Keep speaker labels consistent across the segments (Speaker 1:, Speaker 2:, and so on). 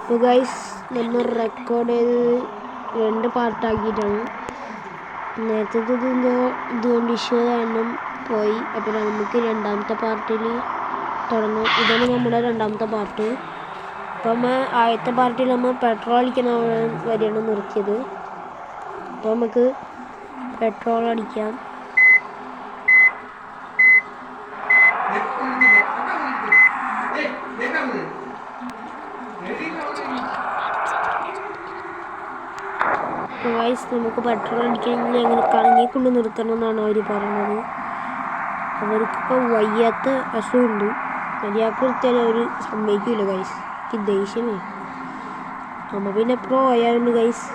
Speaker 1: അപ്പോൾ ഗൈസ് നമ്മൾ റെക്കോർഡ് ചെയ്ത് 2 പാർട്ടാക്കിയിട്ടാണ്. നേരത്തെ ഇതുകൊണ്ട് ഇഷ്യൂ കാരണം പോയി. അപ്പോൾ നമുക്ക് രണ്ടാമത്തെ പാർട്ടിൽ തുടങ്ങാം. ഇതാണ് നമ്മുടെ രണ്ടാമത്തെ പാർട്ട്. അപ്പോൾ നമ്മൾ ആദ്യത്തെ പാർട്ടിൽ നമ്മൾ പെട്രോൾ അടിക്കുന്ന വരെയാണ് നിർത്തിയത്. അപ്പോൾ നമുക്ക് പെട്രോൾ അടിക്കാം. ഗൈസ് നമുക്ക് പെട്രോൾ അടിക്കണമെങ്കിൽ അങ്ങനെ കറങ്ങിക്കൊണ്ട് നിർത്തണം എന്നാണ് അവർ പറയുന്നത്. അവർക്കിപ്പോൾ വയ്യാത്ത അസുഖമുണ്ട്. മര്യാദക്ക് നിർത്തിയാൽ അവർ സമ്മതിക്കില്ല ഗൈസ്. എനിക്ക് ദേഷ്യമേ. നമ്മൾ പിന്നെ പ്രോ ആയാലുണ്ട് ഗൈസ്.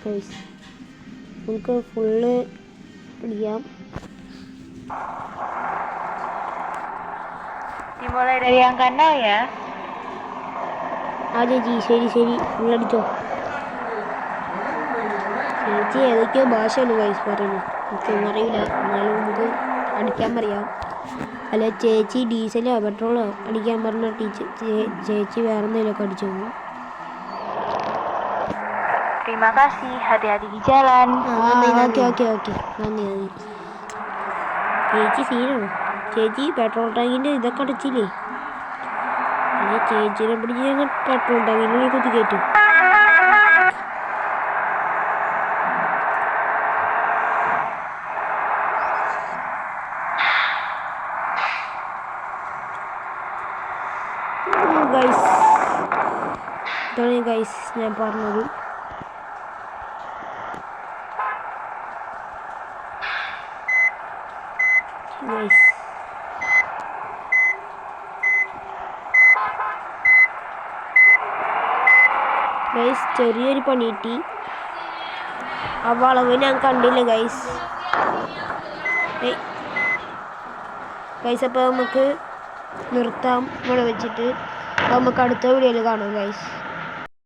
Speaker 1: ഗൈസ് നമുക്ക് ഫുള്ള് അടിക്കാം.
Speaker 2: Dimulai dari angka 0 ya.
Speaker 1: ചേച്ചി ശരി ഫുള്ളടിച്ചോ. ചേച്ചി ഏതൊക്കെയോ ഭാഷയാണ് ഗൈസ് പറയുന്നത്, എനിക്കൊന്നും അറിയില്ല. എന്നാലും നമുക്ക് അടിക്കാൻ പറയാം. അല്ല ചേച്ചി ഡീസലോ പെട്രോളോ അടിക്കാൻ പറഞ്ഞ ചേച്ചി വേറെ എന്തെങ്കിലുമൊക്കെ അടിച്ചു പോകും.
Speaker 2: Terima kasih, hati-hati di jalan.
Speaker 1: Okay നന്ദി. ചേച്ചി സീനാണ്. ചേച്ചി പെട്രോൾ ടാങ്കിൻ്റെ ഇതൊക്കെ അടച്ചില്ലേ? അല്ലെ ചേച്ചിനെ പിടിച്ച് ഞങ്ങൾ പെട്രോൾ ടാങ്കിനുള്ളിൽ കുത്തി കയറ്റും. ഗൈസ് ഇതാണ് ഗൈസ് ഞാൻ പറഞ്ഞത്. ഗൈസ് ചെറിയൊരു പണി കിട്ടി. ആ വളവ് ഞാൻ കണ്ടില്ല ഗൈസ്. അപ്പോൾ നമുക്ക് നിർത്താം ഇവിടെ വെച്ചിട്ട്. അപ്പോൾ നമുക്ക് അടുത്ത വീഡിയോയിൽ കാണാം ഗൈസ്.